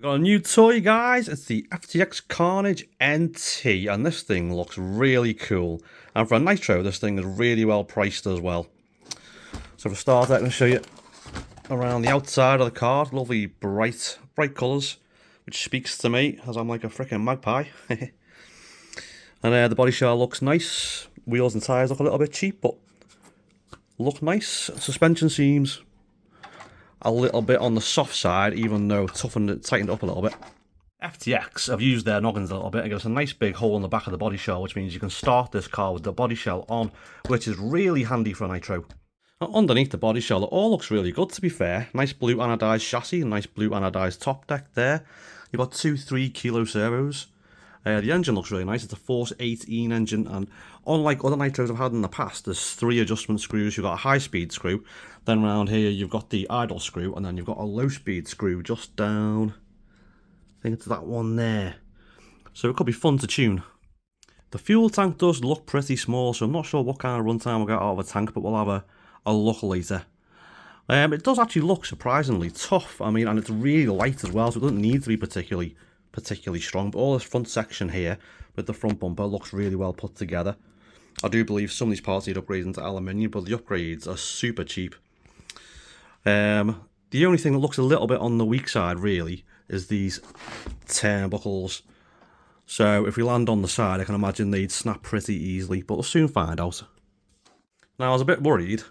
Got a new toy, guys. It's the FTX Carnage NT, and this thing looks really cool. And for a nitro, this thing is really well priced as well. So for starter, I'm going to show you around the outside of the card. Lovely bright colours, which speaks to me as I'm like a freaking magpie. And the body shell looks nice. Wheels and tyres look a little bit cheap, but look nice. Suspension seems a little bit on the soft side, even though tightened it up a little bit. FTX have used their noggins a little bit and given us a nice big hole in the back of the body shell, which means you can start this car with the body shell on, which is really handy for a nitro. Now, underneath the body shell, it all looks really good, to be fair. Nice blue anodized chassis, nice blue anodized top deck there. You've got two 3 kilo servos. The engine looks really nice. It's a Force 18 engine, and unlike other nitros I've had in the past, there's 3 adjustment screws. You've got a high-speed screw, then around here you've got the idle screw, and then you've got a low-speed screw just down, I think it's that one there. So it could be fun to tune. The fuel tank does look pretty small, so I'm not sure what kind of runtime we'll get out of a tank, but we'll have a look later. It does actually look surprisingly tough. I mean, and it's really light as well, so it doesn't need to be particularly strong, but all this front section here with the front bumper looks really well put together. I do believe some of these parts need upgrades into aluminium, but the upgrades are super cheap. The only thing that looks a little bit on the weak side really is these turnbuckles. So if we land on the side, I can imagine they'd snap pretty easily, but we'll soon find out. Now, I was a bit worried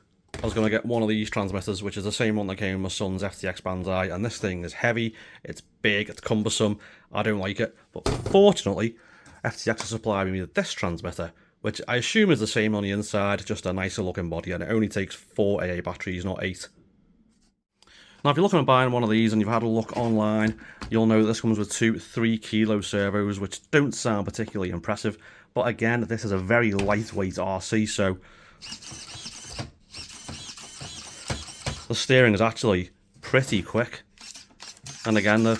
I was going to get one of these transmitters, which is the same one that came in my son's FTX Banzai, and this thing is heavy, it's big, it's cumbersome, I don't like it, but fortunately, FTX has supplied me with this transmitter, which I assume is the same on the inside, just a nicer looking body, and it only takes 4 AA batteries, not 8. Now, if you're looking at buying one of these and you've had a look online, you'll know that this comes with two 3 kilo servos, which don't sound particularly impressive, but again, this is a very lightweight RC, so the steering is actually pretty quick, and again the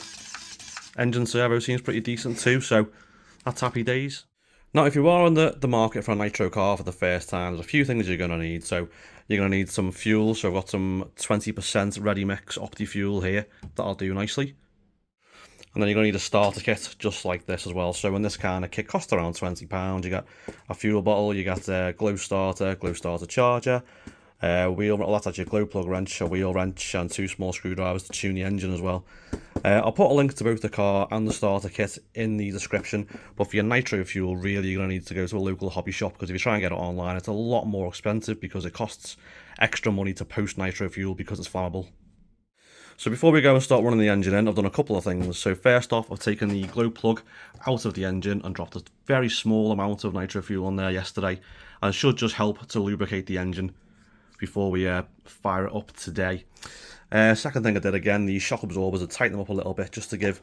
engine servo seems pretty decent too, so that's happy days. Now, if you are on the market for a nitro car for the first time, there's a few things you're going to need. So you're going to need some fuel, so I've got some 20% ready mix Opti fuel here, that'll do nicely. And then you're going to need a starter kit just like this as well. So when this kind of kit costs around £20, you get a fuel bottle, you get a glow starter charger, wheel, well, that's actually a glow plug wrench, a wheel wrench, and 2 small screwdrivers to tune the engine as well. I'll put a link to both the car and the starter kit in the description, but for your nitro fuel, really you're going to need to go to a local hobby shop, because if you try and get it online, it's a lot more expensive because it costs extra money to post nitro fuel because it's flammable. So before we go and start running the engine in, I've done a couple of things. So first off, I've taken the glow plug out of the engine and dropped a very small amount of nitro fuel on there yesterday, and it should just help to lubricate the engine before we fire it up today. Second thing I did, again, the shock absorbers, I tightened them up a little bit just to give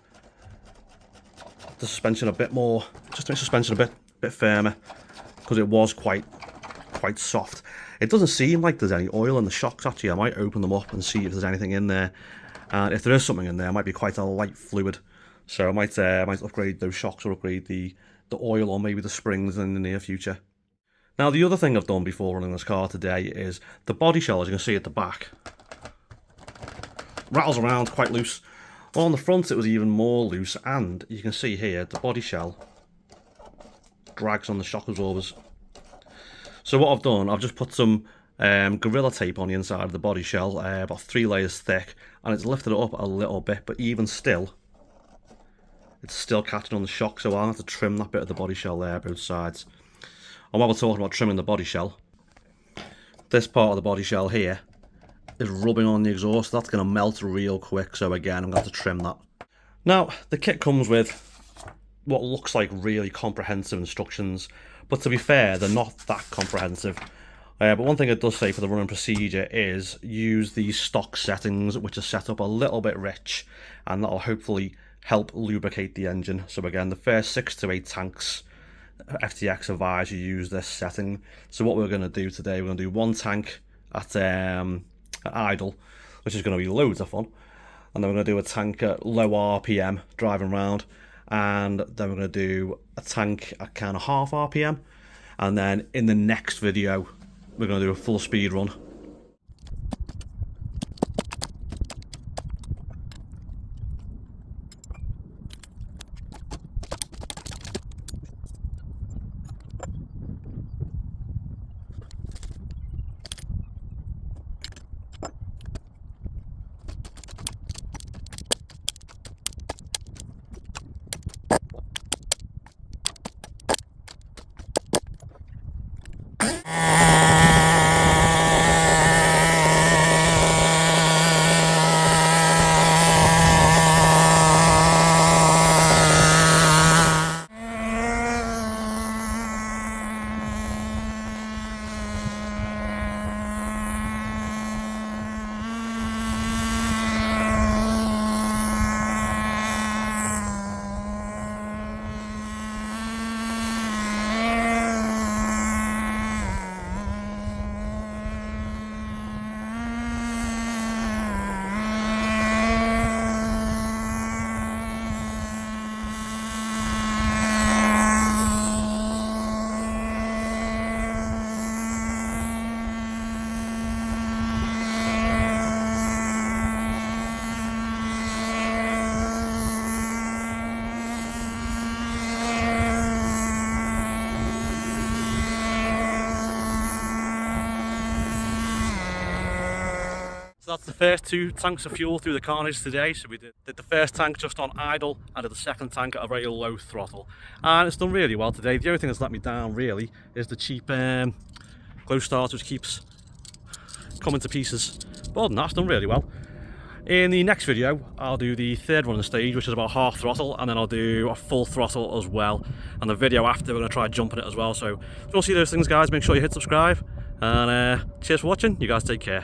the suspension a bit more, just to make suspension a bit firmer, because it was quite soft. It doesn't seem like there's any oil in the shocks actually. I might open them up and see if there's anything in there, and if there is something in there, it might be quite a light fluid. So I might upgrade those shocks or upgrade the oil or maybe the springs in the near future. Now, the other thing I've done before running this car today is the body shell, as you can see at the back, rattles around quite loose. Well, on the front it was even more loose, and you can see here the body shell drags on the shock absorbers. So what I've done, I've just put some Gorilla Tape on the inside of the body shell, about 3 layers thick, and it's lifted it up a little bit, but even still, it's still catching on the shock, so I'll have to trim that bit of the body shell there, both sides. And while we're talking about trimming the body shell, this part of the body shell here is rubbing on the exhaust. That's going to melt real quick, so again, I'm going to have to trim that. Now, the kit comes with what looks like really comprehensive instructions, but to be fair, they're not that comprehensive. But one thing it does say for the running procedure is use these stock settings, which are set up a little bit rich, and that'll hopefully help lubricate the engine. So again, the first 6 to 8 tanks, FTX advise you use this setting. So what we're going to do today, we're going to do 1 tank at idle, which is going to be loads of fun, and then we're going to do a tank at low RPM driving around, and then we're going to do a tank at kind of half RPM, and then in the next video we're going to do a full speed run. So that's the first 2 tanks of fuel through the Carnage today. So we did the first tank just on idle and did the second tank at a very low throttle. And it's done really well today. The only thing that's let me down really is the cheap glow starter, which keeps coming to pieces. But other than that, it's done really well. In the next video, I'll do the third one on the stage, which is about half throttle, and then I'll do a full throttle as well. And the video after, we're going to try jumping it as well. So if you want to see those things, guys, make sure you hit subscribe. And cheers for watching. You guys take care.